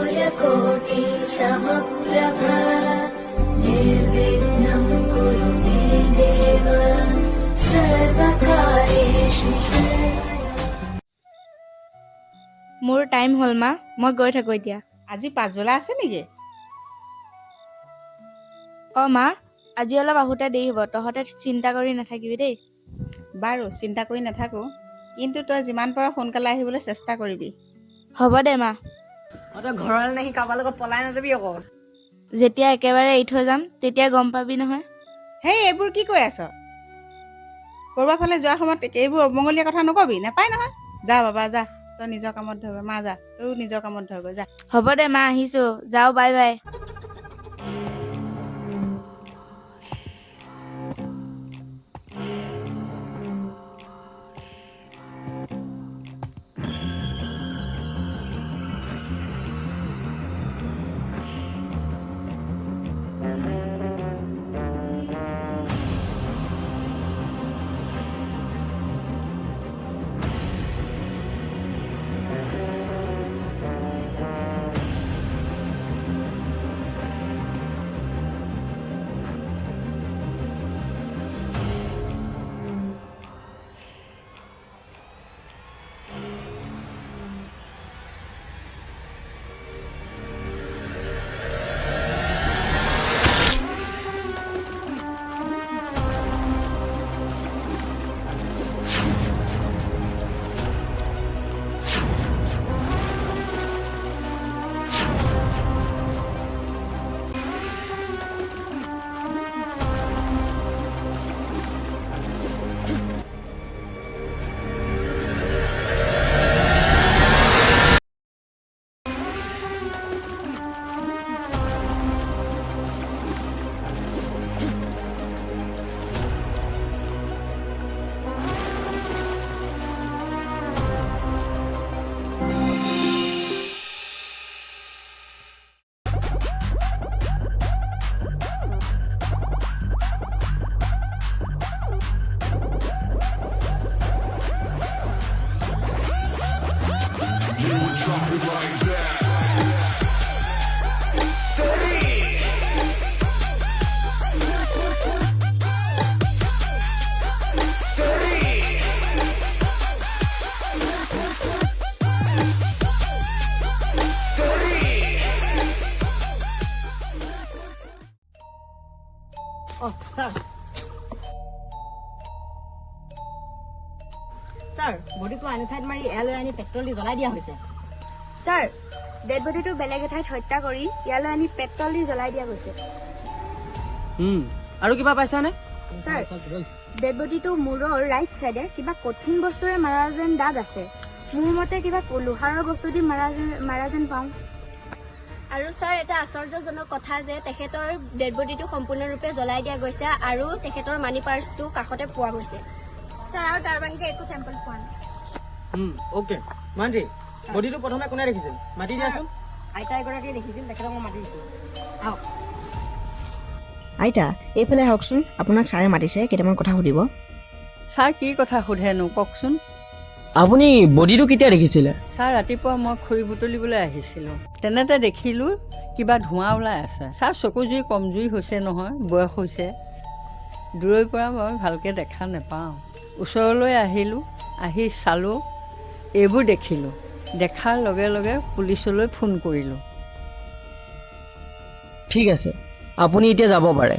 सूर्यकोटि समप्रभ निर्विघ्नं कुरु मे देव सर्वकार्येषु মোৰ টাইম হ'ল মা, মই গৈ থাকোঁ এতিয়া। আজি পাছবেলা আছে নেকি? অঁ মা, আজি অলপ আহোঁতে দেৰি হ'ব, তহঁতে চিন্তা কৰি নাথাকিবি দেই। বাৰু চিন্তা কৰি নাথাকোঁ, কিন্তু তই যিমান পাৰ সোনকালে আহিবলৈ চেষ্টা কৰিবি। হ'ব দে মা। তই ঘৰলৈ নাহি কাৰোবাৰ লগত পলাই নাযাবি আকৌ। যেতিয়া একেবাৰে এৰি থৈ যাম তেতিয়া গম পাবি নহয়। হেই এইবোৰ কি কৈ আছ? ক'ৰবাৰ ফালে যোৱাৰ সময়ত এইবোৰ অমংগলীয়া কথা নকবি, নাপায় নহয়। যা বাবা যা, তই নিজৰ কামত ধৰগৈ। মা যা, তইও নিজৰ কামত ধৰগৈ যা। হ'ব দে মা, আহিছোঁ, যাওঁ, বাই বাই। ছাৰ, বডিটো আন ঠাইত মাৰি ইয়ালৈ আনি পেট্ৰল দি জ্বলাই দিয়া হৈছে। ছাৰ, ডেড বডিটো বেলেগ এঠাইত হত্যা কৰি ইয়ালৈ আনি পেট্ৰল দি জ্বলাই দিয়া গৈছে। আৰু কিবা পাইছানে? ছাৰ, ডেড বডিটো মূৰৰ ৰাইট চাইডে কিবা কঠিন বস্তুৰে মাৰা যেন দাগ আছে। মোৰ মতে কিবা লোহাৰৰ বস্তু দি মাৰা যেন পাওঁ। আৰু ছাৰ, এটা আশ্চৰ্যজনক কথা যে তেখেতৰ ডেড বডিটো সম্পূৰ্ণৰূপে জ্বলাই দিয়া গৈছে আৰু তেখেতৰ মানি পাৰ্চটো কাষতে পোৱা গৈছে। ছাৰ, আৰু তাৰ বাহিৰে একো চেম্পল পোৱা নাই। অ'কে মান্ত্ৰী, বডিটো প্ৰথমে কোনে দেখিছিল? মাতি দিয়াচোন। আইতা এগৰাকীয়ে দেখিছিল, তেখেতক মই মাতি দিছোঁ। আহক। আইতা, এইফালে আহকচোন, আপোনাক ছাৰে মাতিছে, কেইটামান কথা সুধিব। ছাৰ, কি কথা সোধেনো কওকচোন। আপুনি বডিটো কেতিয়া দেখিছিলে? ছাৰ, ৰাতিপুৱা মই খৰি বুটলিবলৈ আহিছিলোঁ, তেনেতে দেখিলোঁ কিবা ধোঁৱা ওলাই আছে। ছাৰ, চকু জুই কমজুৰি হৈছে নহয়, বয়স হৈছে। দূৰৈৰ পৰা মই ভালকৈ দেখা নাপাওঁ। ওচৰলৈ আহিলোঁ, আহি চালোঁ, এইবোৰ দেখিলোঁ। দেখাৰ লগে লগে পুলিচলৈ ফোন কৰিলোঁ। ঠিক আছে, আপুনি এতিয়া যাব পাৰে।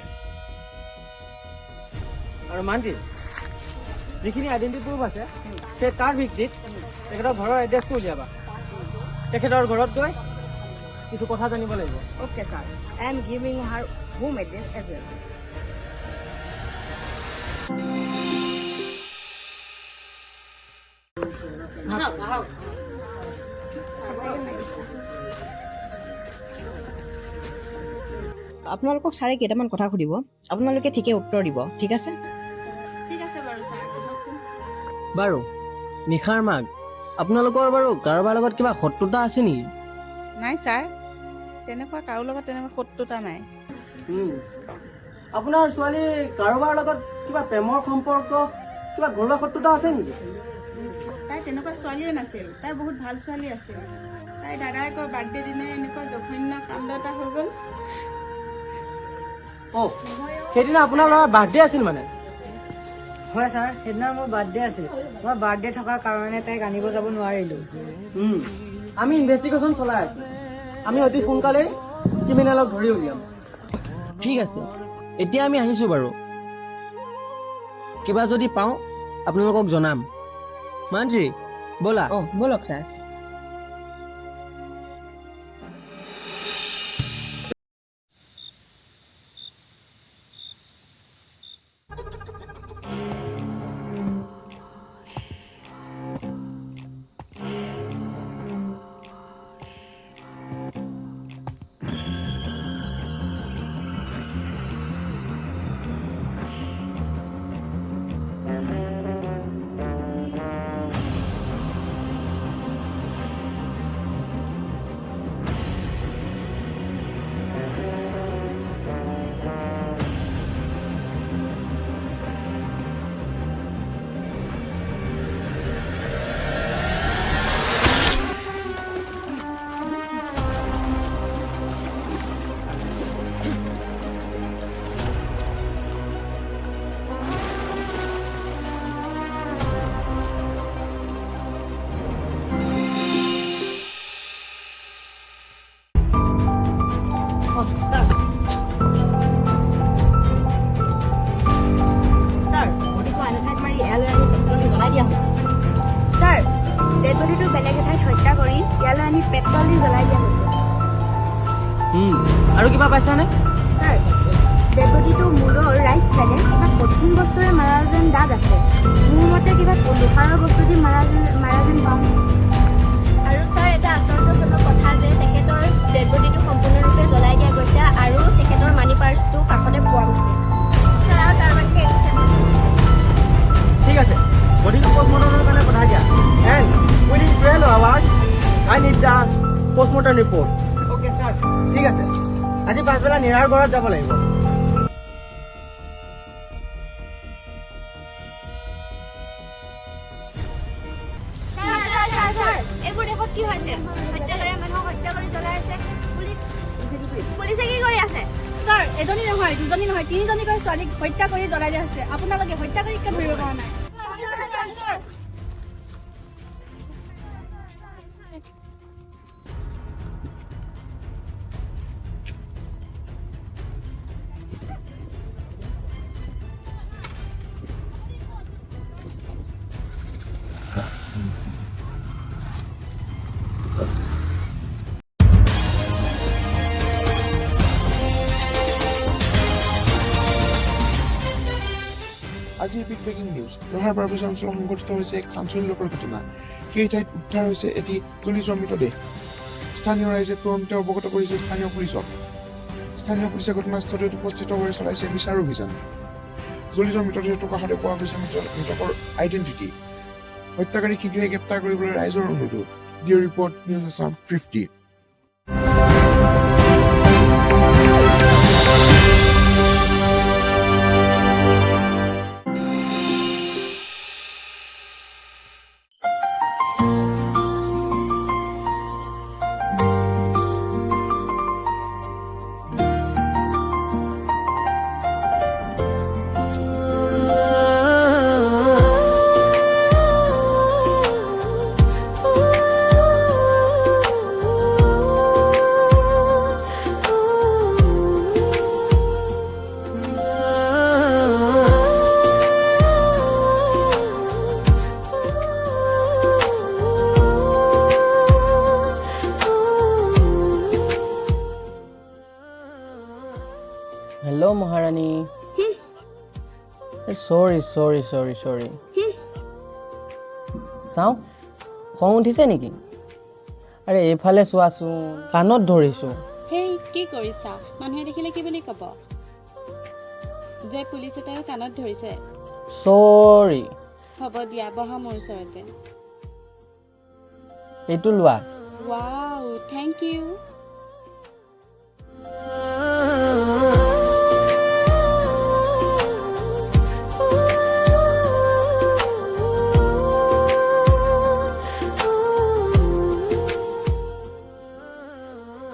আৰু মান্ত্ৰী, যিখিনি আইডেণ্টি প্ৰুফ আছে সেই তাৰ ভিত্তিত তেখেতৰ ঘৰৰ এড্ৰেছটো উলিয়াবা। তেখেতৰ ঘৰত গৈ কিছু কথা জানিব লাগিব। Okay sir, I am giving her home address as well. আপোনালোকক ছাৰে কেইটামান কথা সুধিব, আপোনালোকে ঠিকে উত্তৰ দিব, ঠিক আছে? ঠিক আছে বাৰু ছাৰ, সোধকচোন। বাৰু নিশাৰ মাক, আপোনালোকৰ বাৰু কাৰোবাৰ লগত কিবা শত্ৰুতা আছে নেকি? নাই ছাৰ, তেনেকুৱা কাৰো লগত তেনেকুৱা শত্ৰুতা নাই। আপোনাৰ ছোৱালী কাৰোবাৰ লগত কিবা প্ৰেমৰ সম্পৰ্ক, কিবা ঘৰুৱা শত্ৰুতা আছে নেকি? তাই তেনেকুৱা ছোৱালীয়ে নাছিল, তাই বহুত ভাল ছোৱালী আছিল। তাই তাই দাদায়েকৰ বাৰ্থডে দিনা এনেকুৱা জঘন্য কাণ্ড এটা হৈ গ'ল। অ' সেইদিনা আপোনাৰ ল'ৰাৰ বাৰ্থডে আছিল মানে? হয় ছাৰ, সেইদিনা মোৰ বাৰ্থডে আছিল। মই বাৰ্থডে থকাৰ কাৰণে তাইক আনিব যাব নোৱাৰিলোঁ। আমি ইনভেষ্টিগেশ্যন চলাই আছোঁ। আমি অতি সোনকালেই ক্ৰিমিনেলক ধৰি উলিয়াম। ঠিক আছে, এতিয়া আমি আহিছোঁ বাৰু। কিবা যদি পাওঁ আপোনালোকক জনাম। মন্ত্ৰী ব'লা। অঁ ব'লক ছাৰ। ছাৰ বডিটো আন এঠাইত মাৰি ইয়ালৈ আনি পেট্ৰল জ্বলাই দিয়া হৈছে। ছাৰ ডেড বডিটো বেলেগ এঠাইত হত্যা কৰি ইয়ালৈ আনি পেট্ৰল দি জ্বলাই দিয়া হৈছে। আৰু কিবা পাইছানে? ছাৰ ডেড বডিটো মূৰৰ ৰাইট চাইডে কিবা কঠিন বস্তুৰে মাৰা যেন দাগ আছে। মোৰ মতে কিবা লোহাৰৰ বস্তু দি মাৰা যেন পাওঁ। আৰু ছাৰ এটা আশ্চৰ্যজনক কথা যে তেখেতৰ ডেড বডিটো সম্পূৰ্ণৰূপে জ্বলাই দিয়া গৈছে আৰু তেখেতৰ মানি পাৰ্চটো কাষতে পোৱা গৈছে। ছাৰ আৰু তাৰ বাহিৰে একো চেষ্টা নাই। ঠিক আছে, বডিটো পষ্টমৰ্টমৰ কাৰণে পঠাই দিয়া। And within 12 hours I need the postmortem report. Okay sir, ঠিক আছে। আজি পাছবেলা নিৰাৰ ঘৰত যাব লাগিব। এইবোৰ দেশত কি হৈছে? হত্যাকাৰীয়ে মানুহক হত্যা কৰি জ্বলাই আছে। পুলিচে কি কৰি আছে? ছাৰ এজনী নহয়, দুজনী নহয়, তিনিজনীকৈ ছোৱালীক হত্যা কৰি জ্বলাই দিয়া হৈছে। আপোনালোকে হত্যাকাৰীক কিয় ধৰিব পৰা নাই? আজিৰ বিগ ব্ৰেকিং নিউজ। লোহাৰ বাৰবুজা অঞ্চলত সংঘটিত হৈছে এক চাঞ্চল্যকৰ ঘটনা। সেই ঠাইত উদ্ধাৰ হৈছে এটি জ্বলি যোৱা মৃতদেহ। স্থানীয় ৰাইজে তুৰন্তে অৱগত কৰিছে স্থানীয় পুলিচক। স্থানীয় পুলিচে ঘটনাস্থলীত উপস্থিত হৈ চলাইছে বিচাৰ অভিযান। জ্বলি যোৱা মৃতদেহটোৰ কাষতে পোৱা গৈছে মৃতকৰ আইডেণ্টিটি। হত্যাকাৰীক শীঘ্ৰে গ্ৰেপ্তাৰ কৰিবলৈ ৰাইজৰ অনুৰোধ। ডিঅ' ৰিপৰ্ট, নিউজ আছাম 50। হেল্ল' মহাৰাণী। চৰি চৰি চৰি চৰি। চাওঁ খং উঠিছে নেকি? আৰে এইফালে চোৱাচোন, কাণত ধৰিছোঁ। হেই কি কৰিছা? মানুহে দেখিলে কি বুলি ক'ব যে পুলিচ এটাইও কাণত ধৰিছে? চৰি। হ'ব দিয়া, বহা মোৰ ওচৰতে। এইটো লোৱা। Wow, thank you.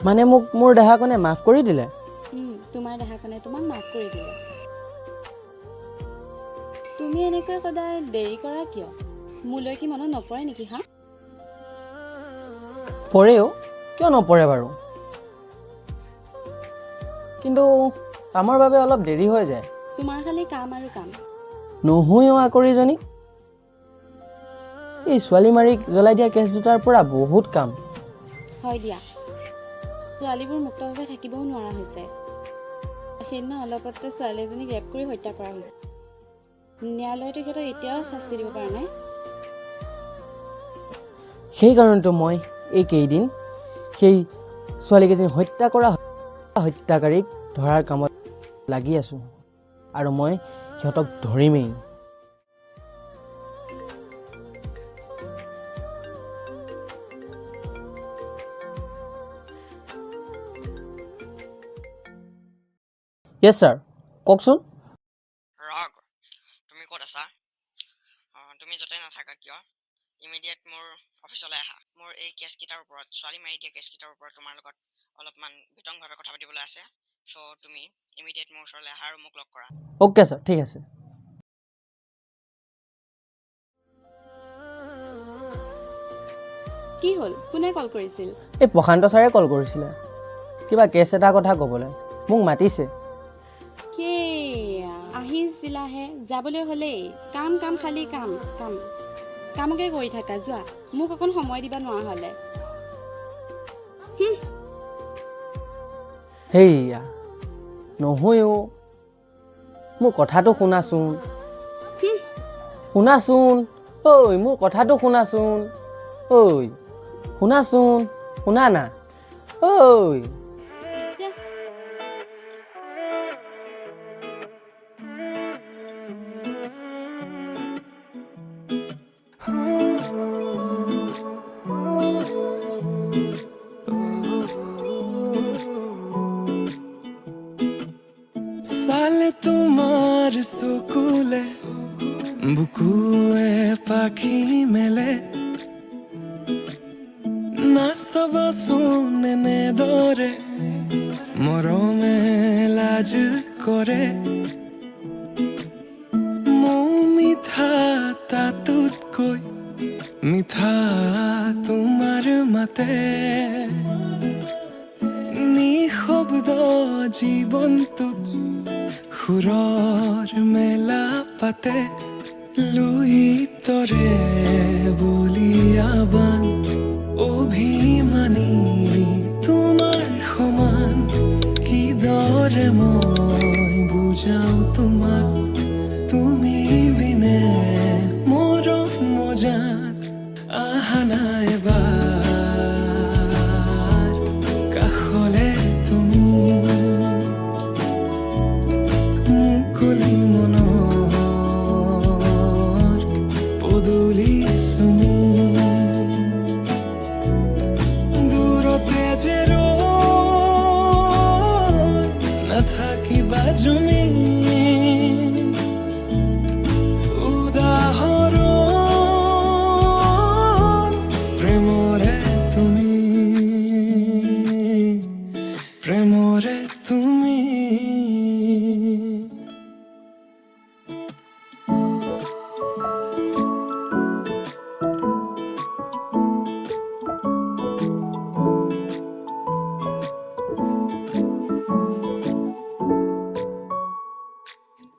মানে মোক মোৰ দেহাকণে মাফ কৰি দিলে? তোমাৰ দেহাকণে তোমাক মাফ কৰি দিলে। তুমি এনেকৈ সদায় দেৰি কৰা কিয়? মোলৈ কি মনত নপৰে নেকি? হা, পৰেও, কিয় নপৰে বাৰু? কিন্তু কামৰ বাবে অলপ দেৰি হৈ যায়। তোমাৰ খালি কাম আৰু কাম। নহয়ও আকৰিজনী, এই ছোৱালী মাৰি জ্বলাই দিয়া কেছ দুটাৰ পৰা বহুত কাম। হয় দিয়া, ছোৱালীবোৰ মুক্তভাৱে থাকিবও নোৱাৰা হৈছে। সেইদিনা অলপতে ছোৱালী এজনীক ৰেপ কৰি হত্যা কৰা হৈছে। ন্যায়ালয়তো সিহঁতক এতিয়াও শাস্তি দিব পৰা নাই। সেইকাৰণেতো মই এইকেইদিন সেই ছোৱালীকেইজনী হত্যা কৰা হত্যাকাৰীক ধৰাৰ কামত লাগি আছোঁ, আৰু মই সিহঁতক ধৰিমেই। য়েছ ছাৰ, কওকচোন। ৰাগ, তুমি ক'ত আছা? তুমি য'তে নাথাকা কিয় ইমিডিয়েট মোৰ অফিচলৈ আহা। মোৰ এই কেছকেইটাৰ ওপৰত, ছোৱালী মাৰি দিয়া কেছকেইটাৰ ওপৰত তোমাৰ লগত অলপমান বিতংভাৱে কথা পাতিবলৈ আছে। চ' তুমি ইমিডিয়েট মোৰ ওচৰলৈ আহা আৰু মোক লগ কৰা। অ'কে ছাৰ, ঠিক আছে। কি হ'ল? কোনে কল কৰিছিল? এই প্ৰশান্ত ছাৰে কল কৰিছিলে, কিবা কেছ এটা কথা ক'বলৈ মোক মাতিছে। আহিছিলাহে, যাবলৈ হ'লেই। কাম কাম খালি কাম কাম কামকে কৰি থাকা, যোৱা। মোক অকণ সময় দিবা নোৱাৰা হ'লে। সেইয়া নহয়ও, মোৰ কথাটো শুনাচোন। শুনাচোন, ঐ মোৰ কথাটো শুনাচোন। ঐ শুনাচোন, শুনা না। ঐ साले तुम्हार सुकुले बुकुए पाखी मेले ना सब सुनने दौरे मरमे लाज करे मिठा तातुत कोई मिठा तुम्हार मते নিঃশব্দ জীৱনটোত সুৰৰ মেলা পাতে লুইতৰে বলিয়াবান অভিমানী তোমাৰ সমান কিদৰে মই বুজাও তোমাক তুমি বিনে মোৰ মজাত আহা নাই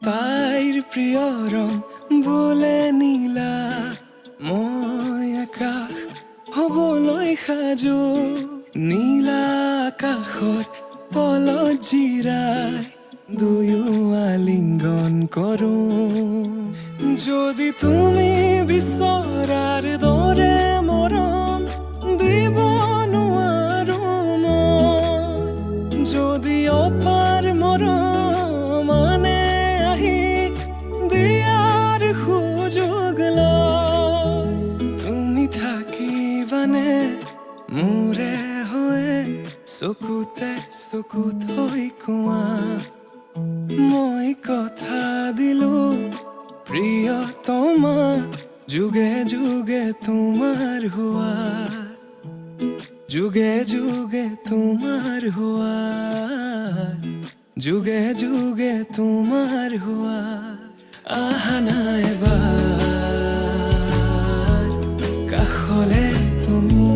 তাইৰ প্ৰিয় ৰং বোলে নীলা মই আকাশ হবলৈ সাজু নীলা আকাশৰ তলত জিৰাই দুয়ো আলিংগন কৰো যদি তুমি বিচৰাৰ দৰে মৰম দিব নোৱাৰো মই যদি অপাৰ মৰম মোৰে হৈ চকুতে চকুত হৈ কোৱা মই কথা দিলো প্ৰিয়তমা যুগে যুগে তোমাৰ হোৱা যুগে যুগে তোমাৰ হুয়া, যুগে যুগে তোমাৰ হুয়া, আহানা এবাৰ কাষলে তুমি,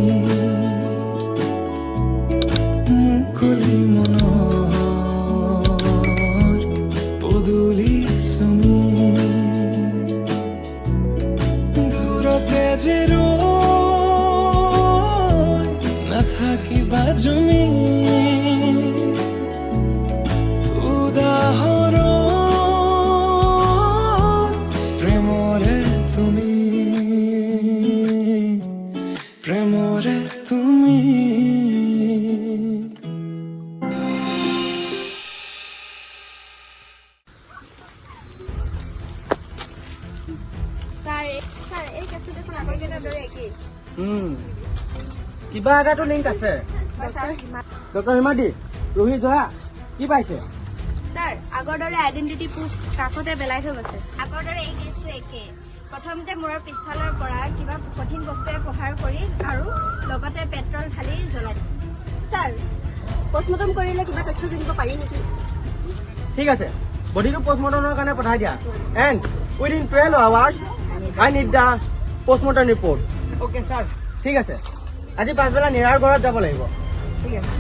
মুকলি মনৰ পদূলি চুমি, দূৰতে যে ৰৈ নাথাকিবা জুমি, উদাহৰণ প্ৰেমৰে তুমি, প্ৰেমৰে তুমি। ছাৰ এই কেছটো দেখোন আগৰকেইটাৰ দৰে একেই। কিবা এটাতো লিংক আছে। ছাৰ ডক্টৰ হিমাদ্ৰী, ৰোহিত জহা কি পাইছে? ছাৰ আগৰ দৰে আইডেণ্টিটি প্ৰুফ কাষতে পেলাই থৈ গৈছে। আগৰ দৰে এই কেছটো একেই। প্ৰথমতে মূৰৰ পিছফালৰ পৰা কিবা কঠিন বস্তুৱে প্ৰহাৰ কৰি আৰু লগতে পেট্ৰল ঢালি জ্বলাই দিছে। ছাৰ পষ্টমৰ্টম কৰিলে কিবা তথ্য জানিব পাৰি নেকি? ঠিক আছে, বডিটো পষ্টমৰ্টমৰ কাৰণে পঠাই দিয়া। And within 12 hours I need the postmortem report. Okay sir, ঠিক আছে। আজি পাছবেলা নিৰাৰ ঘৰত যাব লাগিব। ঠিক আছে।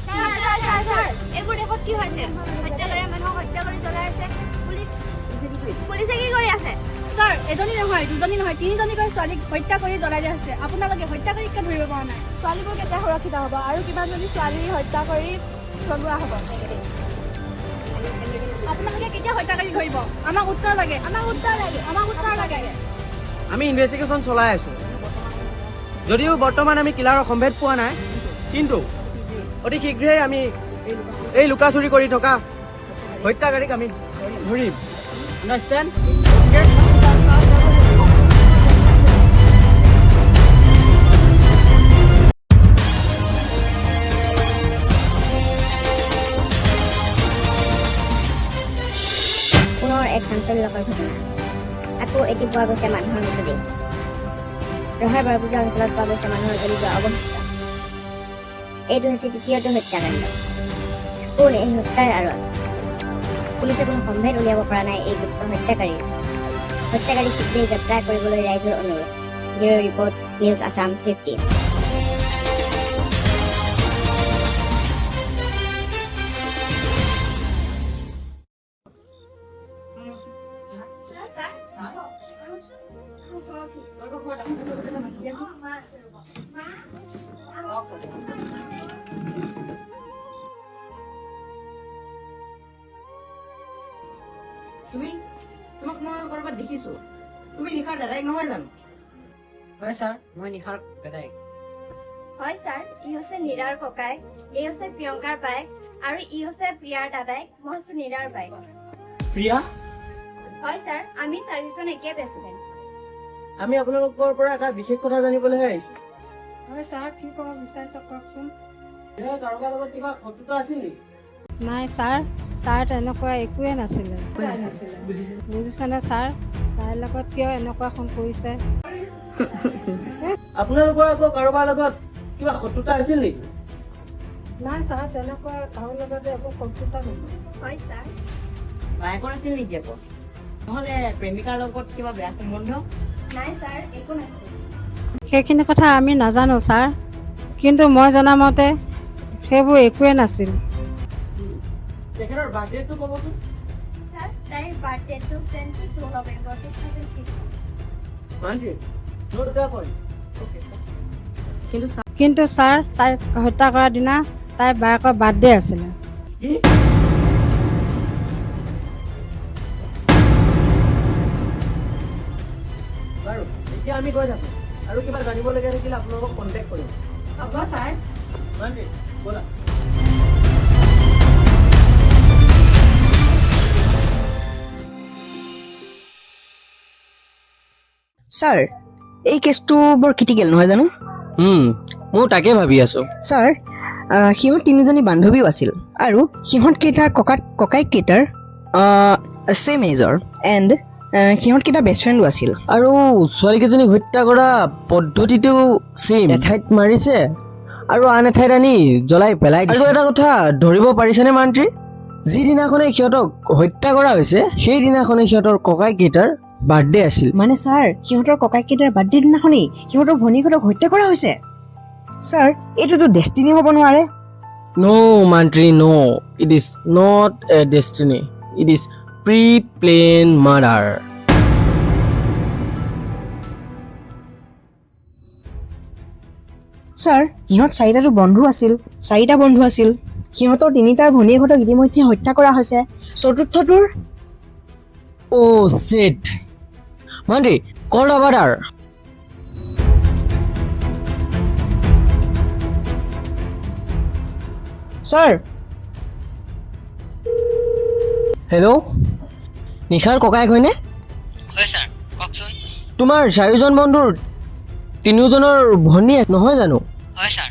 ছাৰ এইবোৰ দেশত কি হৈছে? হত্যাকাৰী মানুহক হত্যা কৰি জ্বলাই আছে। পুলিচে কি কৰি আছে? ছাৰ এজনী নহয়, দুজনী নহয়, তিনিজনীকৈ ছোৱালীক হত্যা কৰি জ্বলাই দিয়া হৈছে। আপোনালোকে হত্যাকাৰীক কিয় ধৰিব পৰা নাই? ছোৱালীবোৰ কেতিয়া সুৰক্ষিত হ'ব আৰু কিমান যদি ছোৱালী হত্যা কৰি চলোৱা হ'ব? আপোনালোকে কেতিয়া হত্যাকাৰী ধৰিব? আমাক উত্তৰ লাগে, আমাক উত্তৰ লাগে, আমাক উত্তৰ লাগে। আমি ইনভেষ্টিগেশ্যন চলাই আছো। যদিও বৰ্তমান আমি কিলাৰৰ সম্ভেদ পোৱা নাই, কিন্তু অতি শীঘ্ৰেই আমি এই লুকা চুৰি কৰি থকা হত্যাকাৰীক আমি ধৰিম। আণ্ডাৰষ্টেণ্ড? পুনৰ এক চাঞ্চল্যকৰ ঘটনা। আকৌ এটি পোৱা গৈছে মানুহৰ মৃতদেহ। ৰহাৰ বাৰপূজা অঞ্চলত পোৱা গৈছে মানুহৰ জ্বলি যোৱা অৱশিষ্ট। এইটো হৈছে তৃতীয়টো হত্যাকাণ্ড। কোন এই হত্যাৰ আঁৰত? পুলিচে কোনো সম্ভেদ উলিয়াব পৰা নাই এই গুপ্ত হত্যাকাৰীৰ। হত্যাকাৰী শীঘ্ৰেই গ্ৰেপ্তাৰ কৰিবলৈ ৰাইজৰ অনুৰোধ। Bureau' report, news Assam 50। তোমাক মই কৰবাত দেখিছো। তুমি নিশাৰ দাদাইক নহয় জানো? হয় ছাৰ, মই নিশাৰ দাদাইক। হয় ছাৰ, ই হৈছে নীৰাৰ ককাই, এই হৈছে প্ৰিয়ংকাৰ বায়েক আৰু ই হৈছে প্ৰিয়াৰ দাদাইক। মই হৈছো নীৰাৰ বায়েক। প্ৰিয়া, হয় ছাৰ, আমি চাৰিজন একে বেষ্টফ্ৰেণ্ড। আমি আপোনালোকৰ পৰা এটা বিশেষ কথা জানিবলৈহে আহিছো। হয় ছাৰ, কি ক'ব বিচাৰিছে কওকচোন। কাৰোবাৰ লগত কিবা শত্ৰুতা আছিল নেকি? নাই ছাৰ, তাৰ তেনেকুৱা একোৱে নাছিলে। বুজিছেনে ছাৰ, তাইৰ লগত কিয় এনেকুৱাখন কৰিছে? আপোনালোকৰ আকৌ কাৰোবাৰ লগত কিবা শত্ৰুতা আছিল নেকি? নাই ছাৰ, তেনেকুৱা কাৰো লগতে একো শত্ৰুতা নাছিল। হয় ছাৰ। বায়েকৰ আছিল নেকি আকৌ? নহ'লে প্ৰেমিকাৰ লগত কিবা বেয়া সম্বন্ধ? নাই ছাৰ, একো নাছিল। সেইখিনি কথা আমি নাজানো ছাৰ, কিন্তু মই জনামতে সেইবোৰ একোৱে নাছিল। তেখেতৰ বাৰ্থডেটো ক'বচোন। ছাৰ, তাইৰ বাৰ্থডেটো 22 নৱেম্বৰ 2006। কিন্তু ছাৰ, তাইক হত্যা কৰাৰ দিনা তাইৰ বায়েকৰ বাৰ্থডে আছিলে। বাৰু, এতিয়া আমি গৈ থাকোঁ আৰু কিবা জানিবলগীয়া থাকিলে আপোনালোকক কণ্টেক্ট কৰিম। হ'ব ছাৰ। ব'লা। ছাৰ, এই কেছটো বৰ ক্ৰিটিকেল নহয় জানো? ময়ো তাকে ভাবি আছো। ছাৰ, সিহঁত তিনিজনী বান্ধৱীও আছিল আৰু সিহঁত কেইটাৰ ককাইক কেইটাৰ ছেম এজৰ এণ্ড সিহঁতকেইটা বেষ্ট ফ্ৰেণ্ডো আছিল। আৰু ছোৱালীকেইজনীক হত্যা কৰা পদ্ধতিটো ছেম। এঠাইত মাৰিছে আৰু আন এঠাইত আনি জ্বলাই পেলাই দিছে। আৰু এটা কথা ধৰিব পাৰিছেনে মন্ত্ৰী? যিদিনাখনে সিহঁতক হত্যা কৰা হৈছে সেইদিনাখনে সিহঁতৰ ককাইকেইটাৰ বাৰ্থডে আছিল। মানে ছাৰ সিহঁতৰ ককাইকেইটাৰ বাৰ্থডে দিনাখনেই সিহঁতৰ ভনীয়েকহঁতক হত্যা কৰা হৈছে। ছাৰ এইটোতো ডেষ্টিনি হ'ব নোৱাৰে। No, Mantri, no. It is not a destiny. It is pre-planned murder. Sir সিহঁত চাৰিটা বন্ধু আছিল। সিহঁতৰ তিনিটাৰ ভনীয়েকহঁতক ইতিমধ্যে হত্যা কৰা হৈছে। চতুৰ্থটোৰ Oh, shit. Mantri, call the murder. Sir hello' নিশাৰ ককায়েক হয়নে? হয় ছাৰ কওকচোন। তোমাৰ চাৰিজন বন্ধুৰ তিনিওজনৰ ভনীয়েক নহয় জানো? হয় ছাৰ।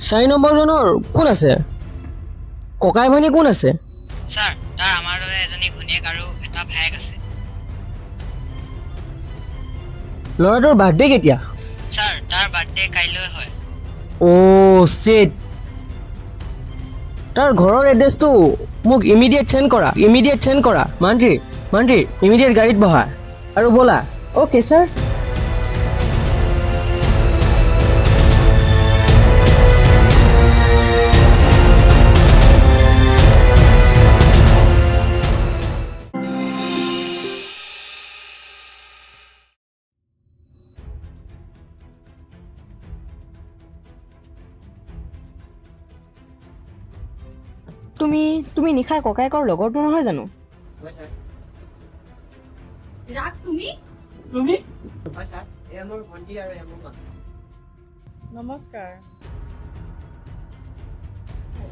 4 নম্বৰজনৰ কোন আছে? ককাই ভনী কোন আছে? ছাৰ তাৰ আমাৰ দৰে এজনী ঘৈণীয়েক আৰু এটা ভায়েক আছে। ল'ৰাটোৰ বাৰ্থডে কেতিয়া? ছাৰ তাৰ বাৰ্থডে কাইলৈ হয়। অ' চিট। তাৰ ঘৰৰ এড্ৰেছটো মোক ইমিডিয়েট চেণ্ড কৰা। মন্ত্ৰী ইমিডিয়েট গাড়ীত বহা আৰু ব'লা। Okay sir. তুমি নিশাৰ ককায়েকৰ লগৰটো নহয় জানো? নমস্কাৰ।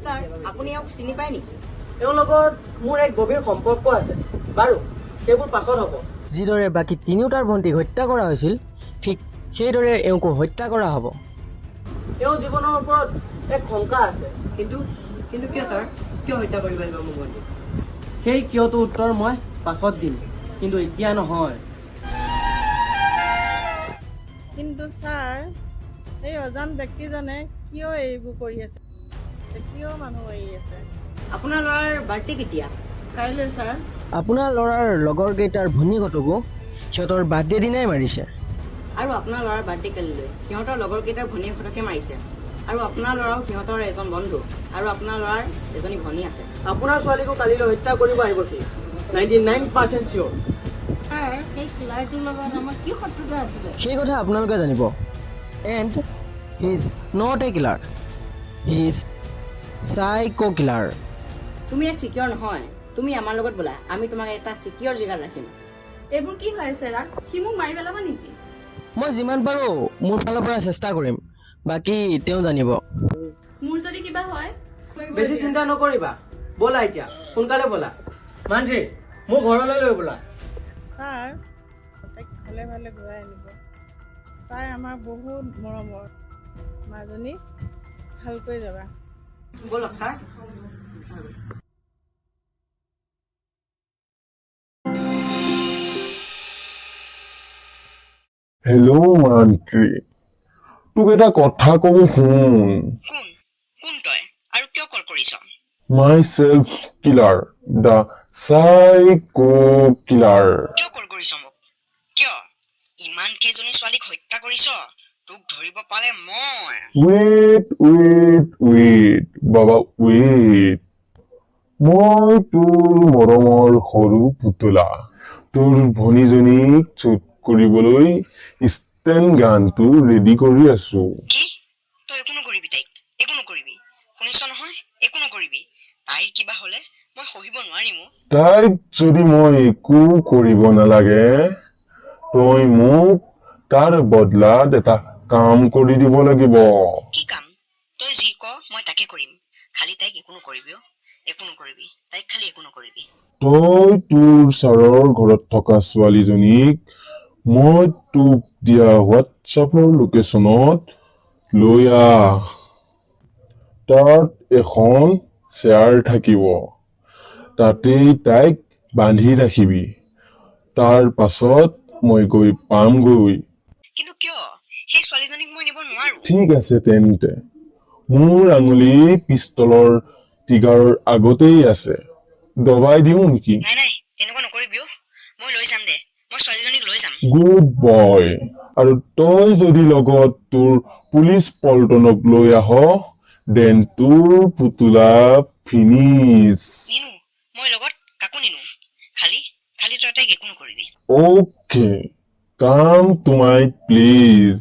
ছাৰ আপুনি ইয়াক চিনি পায় নেকি? তেওঁৰ লগত মোৰ এক গভীৰ সম্পৰ্ক আছে। বাৰু সেইবোৰ পাছত হ'ব। যিদৰে বাকী তিনিওটাৰ ভণ্টিক হত্যা কৰা হৈছিল ঠিক সেইদৰে এওঁকো হত্যা কৰা হ'ব। এওঁ জীৱনৰ ওপৰত এক শংকা আছে। কিন্তু কিয় ছাৰ? কিয় হত্যা কৰিব লাগিব মোৰ ভণ্টিক? সেই কিয়টো উত্তৰ মই পাছত দিম, কিন্তু এতিয়া নহয়। কিন্তু ছাৰ এই অজান ব্যক্তিজনে কিয় এইবোৰ কৰি আছে? কিয় মানুহ এৰি আছে? আপোনাৰ ল'ৰাৰ বাৰ্থডে কেতিয়া? কাইলৈ ছাৰ। আপোনাৰ ল'ৰাৰ লগৰ কেইটাৰ ভনীয়েকহঁতকো সিহঁতৰ বাৰ্থডে দিনাই মাৰিছে। আৰু আপোনাৰ ল'ৰাৰ বাৰ্থডে কালিলৈ সিহঁতৰ লগৰ কেইটাৰ ভনীয়েকহঁতকে মাৰিছে। আৰু আপোনাৰ ল'ৰাও সিহঁতৰ এজন বন্ধু আৰু আপোনাৰ ল'ৰাৰ এজনী ভনী আছে। আপোনাৰ ছোৱালীকো কালিলৈ হত্যা কৰিব আহিব সি 99% চিয়'ৰ। সেই কিলাৰটোৰ লগত আমাৰ কি শত্ৰুতা আছিলে? সেই কথা আপোনালোকে জানিব। And he is not a killer, he is psycho killer. তুমি এক চিকিয়ৰ নহয়, তুমি আমাৰ লগত ব'লা, আমি তোমাক এটা চিকিয়ৰ জেগাত ৰাখিম। এইবোৰ কি হৈ আছে ৰাগ? সি মোক মাৰি পেলাব নেকি? মই যিমান পাৰোঁ মোৰ ফালৰ পৰা চেষ্টা কৰিম, বাকী তেওঁ জানিব। মোৰ যদি কিবা হয়? বেছি চিন্তা নকৰিবা, ব'লা এতিয়া সোনকালে ব'লা। মন্ত্ৰী মোক ঘৰলৈ লৈ ব'লা। ছাৰ তাইক ভালে ভালে ঘূৰাই আনিব। তাই আমাৰ বহুত মৰমৰ মাজনী, ভালকৈ যাবা। ব'লক ছাৰ। হেল্ল' মন্ত্ৰী, তোক এটা কথা ক'ব শুন। কোন তই আৰু কিয় কল কৰিছ? Myself killer, the psycho killer. কিয় কল কৰিছ মোক? কিয় ইমান কেইজনী ছোৱালীক হত্যা কৰিছ? তোক ধৰিব পালে মই। ৱেইট বাবা ৱেইট। মই তোৰ মৰমৰ সৰু পুতলা, তোৰ ভনীজনীক চুট কৰিবলৈ ষ্টেণ্ড গানটো ৰেডি কৰি আছো। কি তই একো নকৰিবি? তাইক একো নকৰিবি, শুনিছ নহয়? একো নকৰিবি। তাইৰ কিবা হলে মই সহিব নোৱাৰিম। তাইক যদি মই একো কৰিব নালাগে, তই মোক তাৰ বদলাত এটা কাম কৰি দিব লাগিব। কি কাম? তই যি ক মই তাকে কৰিম, খালি তাইক একো নকৰিবি। একো নকৰিবি, তাইক খালি একো নকৰিবি। তই তোৰ ছাৰৰ ঘৰত থকা ছোৱালীজনীক মই তোক দিয়া হোৱাটছআপৰ লোকেশ্যনত লৈ আহ। তাত এখন চেয়াৰ থাকিব, তাতেই তাইক বান্ধি ৰাখিবি। তাৰ পাছত মই গৈ পামগৈ। কিন্তু কিয় সেই ছোৱালীজনীক মই নিব নোৱাৰো? ঠিক আছে তেন্তে, মোৰ আঙুলি পিষ্টলৰ টিগাৰৰ আগতেই আছে, দবাই দিওঁ নেকি? নাই নাই, তেনেকুৱা নকৰিবি। মই লৈ যাম দে, মই ছোৱালীজনীক লৈ যাম। Good boy. আৰু তই যদি লগত তোৰ পুলিচ পল্টনক লৈ আহ, দেন তোৰ পুতলা ফিনিছ। নিনো, মই লগত কাকো নিনো। খালি তই তাইক একো নকৰিবি। অ'কে, কাম টু মাই প্লিজ।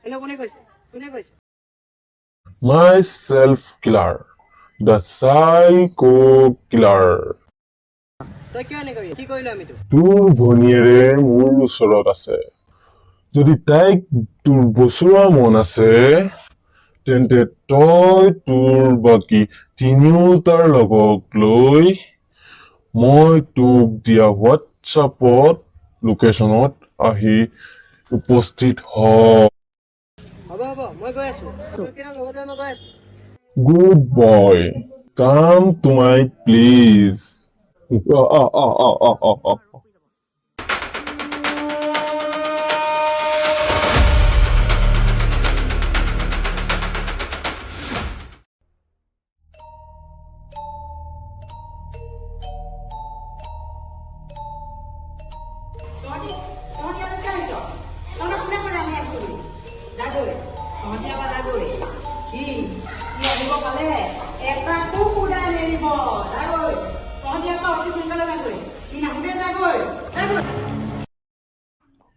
হেল্ল' কোনে কৈছে? My self killer, the psycho killer. তই কিয় এনেকৈ কি কৰিলো আমিতো? তোৰ ভনীয়েৰে মোৰ ওচৰত আছে। যদি তাইক তোৰ বচোৱা মন আছে, তেন্তে তই তোৰ বাকী তিনিওটাৰ লগক লৈ মই তোক দিয়া হোৱাটছআপত লোকেশ্যনত আহি উপস্থিত হ। হ'ব মই গৈ আছো। Good boy, come to my please.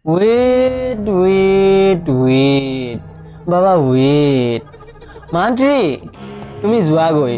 Wait wait wait বাবা ৱেইট। মান্ত্ৰী তুমি যোৱাগৈ।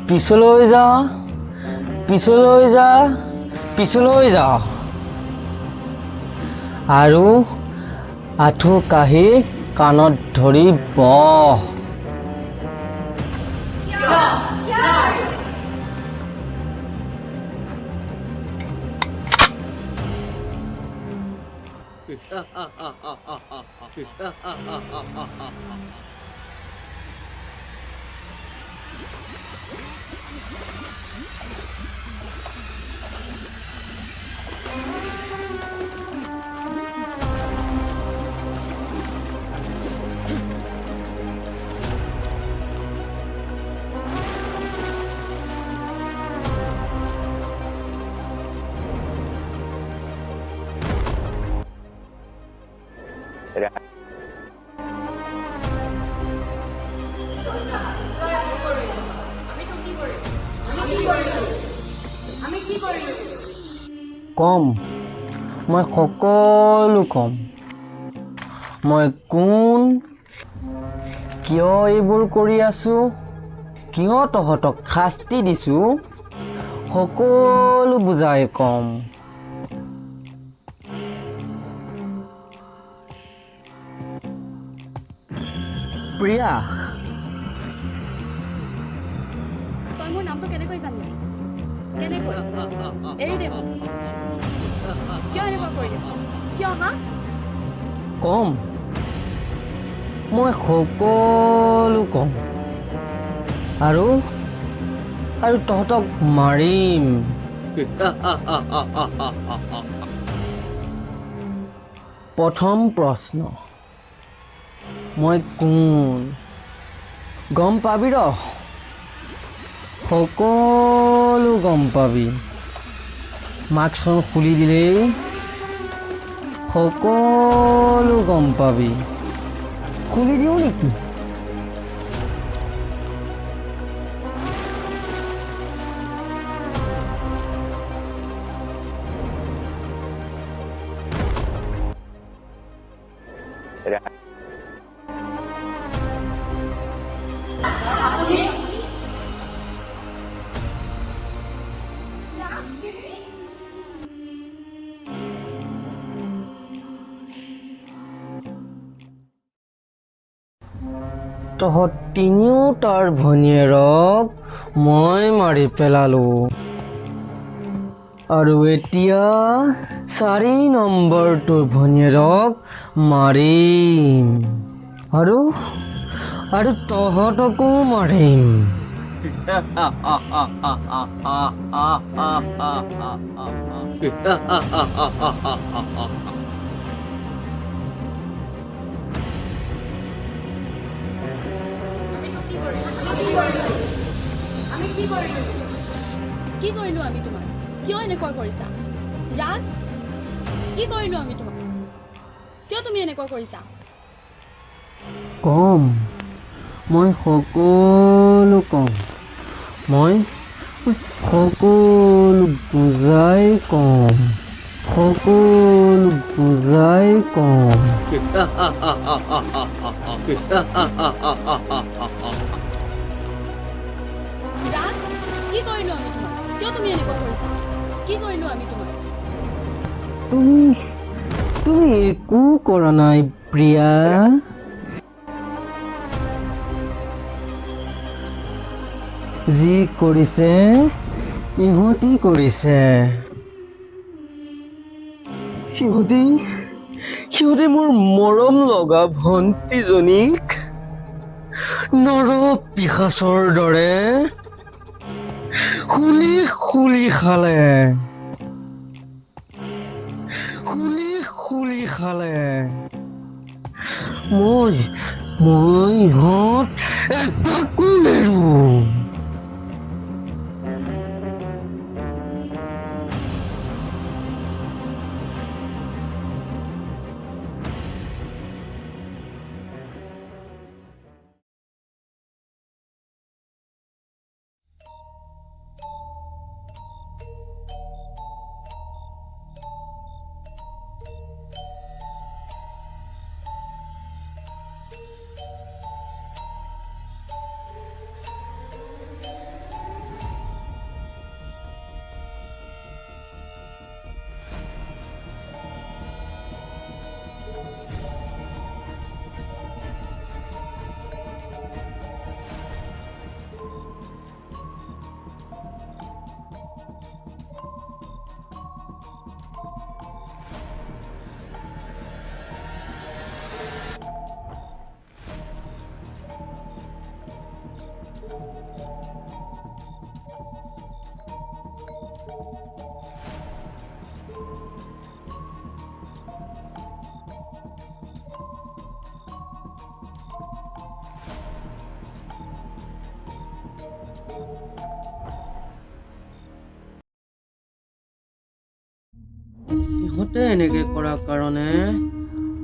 পিছলৈ যা, পিছলৈ যা, পিছলৈ যা, আৰু আঁঠু কাঢ়ি কাণত ধৰি বহ। কম, মই সকলো কম। মই কোন, কিয় এইবোৰ কৰি আছো, কিয় তহঁতক শাস্তি দিছো, সকলো বুজাই কম। প্ৰিয়া তই মোৰ নামটো কেনেকৈ জানিলি কেনেকৈ এৰি দে মোক কিয় এনেকুৱা কৰি আছ কিয় হা কম মই সকলো কম আৰু আৰু তহঁতক মাৰিম প্ৰথম প্ৰশ্ন মই কোন গম পাবি ৰ সকলো গম পাবি মাস্কখন খুলি দিলেই সকলো গম পাবি খুলি দিওঁ নেকি তহঁত তিনিওটাৰ ভনীয়েৰক মই মাৰি পেলালো আৰু এতিয়া 4 নম্বৰটোৰ ভনীয়েৰক মাৰিম আৰু তহঁতকো মাৰিম কি কৰিলো আমি তোমাক কিয় এনেকুৱা কৰিছা ৰাগ কি কৰিলো আমি তোমাক কিয় তুমি এনেকুৱা কৰিছা কম মই সকলো কম মই সকলো বুজাই কম সকলো বুজাই কম ৰাগ কি কৰিলো আমি তোমাক কিয় তুমি এনেকুৱা কৰিছা কি কৰিলো আমি তোমাক তুমি একো কৰা নাই প্ৰিয়া যি কৰিছে ইহঁতি কৰিছে সিহঁতে মোৰ মৰম লগা ভণ্টিজনীক নৰ পিশাচৰ দৰে খুলি খালে মই ইহঁত এটাকো নেৰো সিহঁতে এনেকে কৰাৰ কাৰণে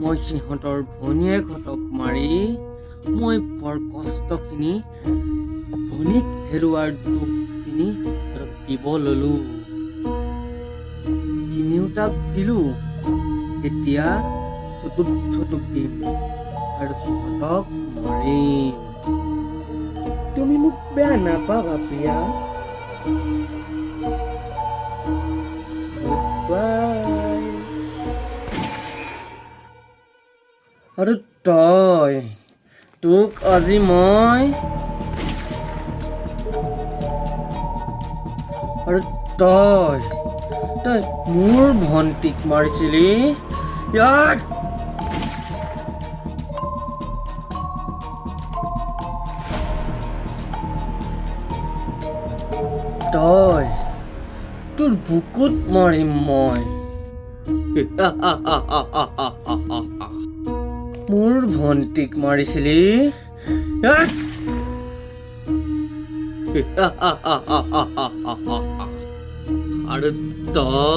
মই সিহঁতৰ ভনীয়েকহঁতক মাৰি মই বৰ কষ্টখিনি ভনীক হেৰুৱাৰ দুখখিনি দিব ললো তিনিওটাক দিলো এতিয়া চতুৰ্থটোক দিম আৰু সিহঁতক মাৰিম তুমি মোক বেয়া নাপাবা প্ৰিয়া আৰু তোক আজি মই আৰু তই তই মোৰ ভণ্টিক মাৰিছিলি ইয়াত তই তোৰ বুকুত মাৰিম মই মোৰ ভণ্টিক মাৰিছিলি ইয়াত আৰু তই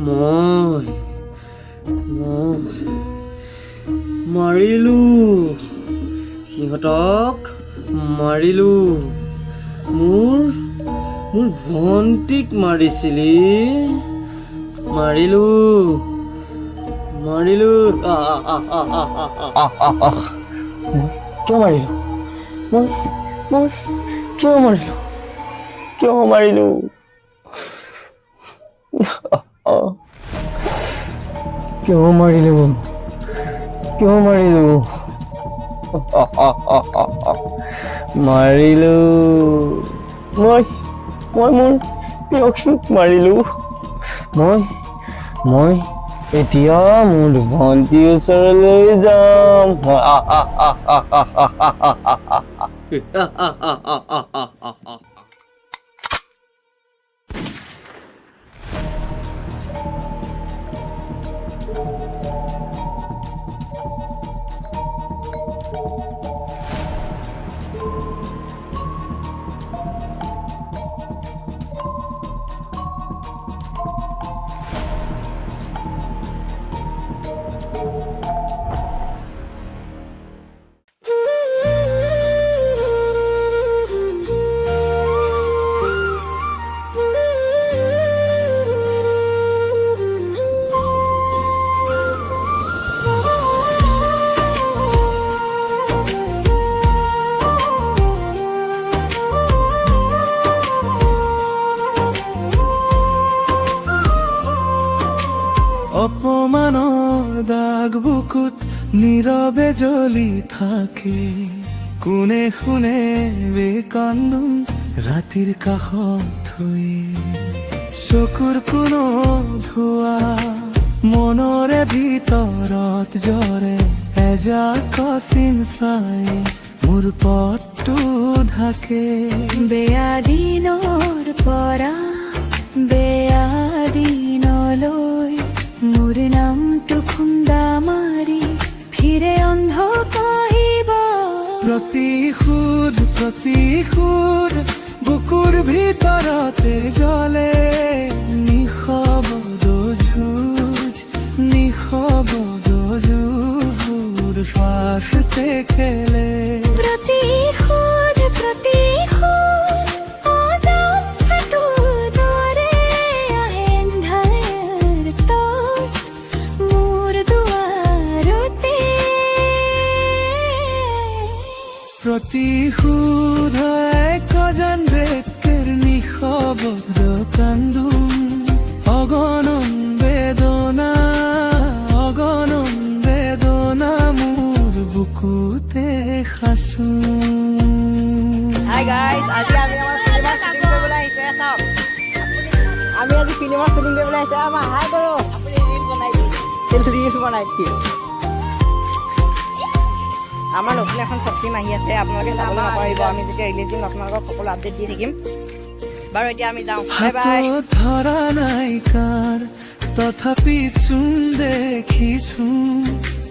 মই মাৰিলো সিহঁতক মাৰিলো মোৰ ভণ্টিক মাৰিছিলি মাৰিলো কিয় মাৰিলো মই কিয় মাৰিলো কিয় মাৰিলো মাৰিলো মই মোৰ প্ৰিয়সীক মাৰিলো মই এতিয়া মোৰ ভণ্টিৰ ওচৰলৈ যাম অপমানৰ দাগ বুকুত নীৰৱে জ্বলি থাকে কোনে শুনে কান্দোন ৰাতিৰ কাষত থৈ চকুৰ কোনো ধোৱা মনৰে ভিতৰত জ্বৰে এজাক চিন চাই মোৰ পথটো ঢাকে বেয়া দিনৰ পৰা বেয়া দিনলৈ মোৰ নামটো খুন্দা মাৰি ফিৰে অন্ধকাৰিব প্ৰতিশোধ বুকুৰ ভিতৰতে জ্বলে নিশব্দ যুঁজ শ্বাসতে খেলে প্ৰতিশোধ অজানচাটো দৰে আহে আন্ধাৰ তই মোৰ দুৱাৰতে প্ৰতিশোধ এক অজানবেকৰ নিশব্দ কান্দোন অগণন বেদনা মোৰ বুকুতে খাচোন হাই গাইজ আজি আমি আমাৰ ফিল্মৰ শ্বুটিং কৰিবলৈ আহিছোঁ আমাৰ হাই কৰোঁ আপুনি ৰিল বনাই দিওঁ আমাৰ নতুন এখন শ্বৰ্ট ফিল্ম আহি আছে আপোনালোকে চাবলৈ নাপাহৰিব আমি যেতিয়া ৰিলিজ দিম আপোনালোকক সকলো আপডেট দি থাকিম বাৰু এতিয়া আমি যাওঁ বাই বাই ধৰা নাই কাৰ তথাপি চোন দেখিছো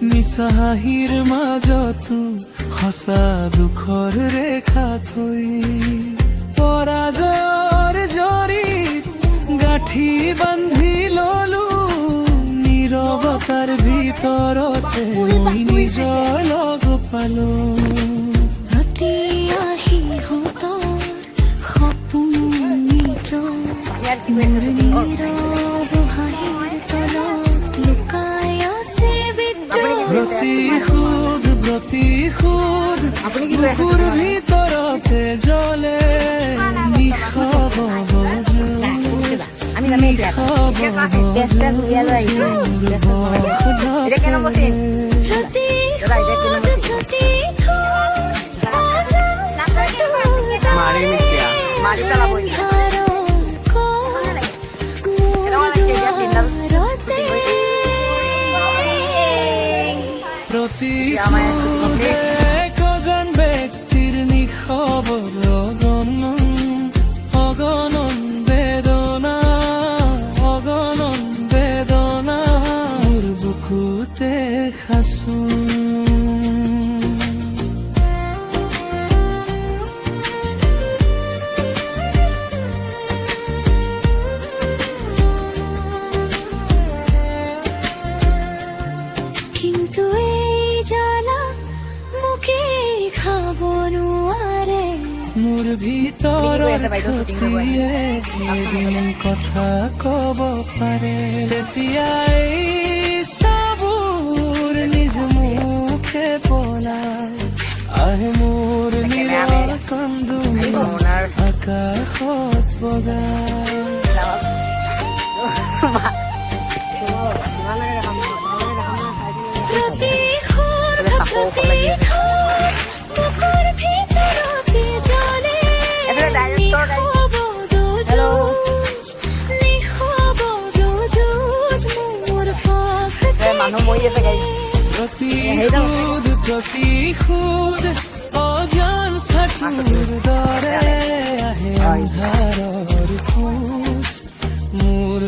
মিছা হাঁহিৰ মাজতো সঁচা দুখৰ ৰেখা থৈ পৰাজয়ৰ জৰিত গাঁঠি বান্ধি ললো নীৰৱতাৰ ভিতৰতে মই নিজৰ লগ পালো ৰাতি আহি হঁতৰ সপোন মিত্ৰ নীৰৱ হাঁহিৰ তলত লুকাই আছে বুকুৰ ভিতৰতে জ্বলে প্ৰতি একজন ব্যক্তিৰ নিখবৰ অগণন বেদনা মোৰ বুকুতে সাঁচো কিন্তু এই জ্বালা মুখে খাব নোৱাৰে মোৰ ভিতৰত ক্ষতিয়ে এদিন কথা ক'ব পাৰে তেতিয়াই চাবোৰ নিজ মুখে পলাই আহে মোৰ নীৰৱ কান্দোন আকাশত বগা বুকুৰ ভিতৰতে জ্বলে প্ৰতিশোধ অজান চাটুৰ দৰে আহে আন্ধাৰৰ ফুট মোৰ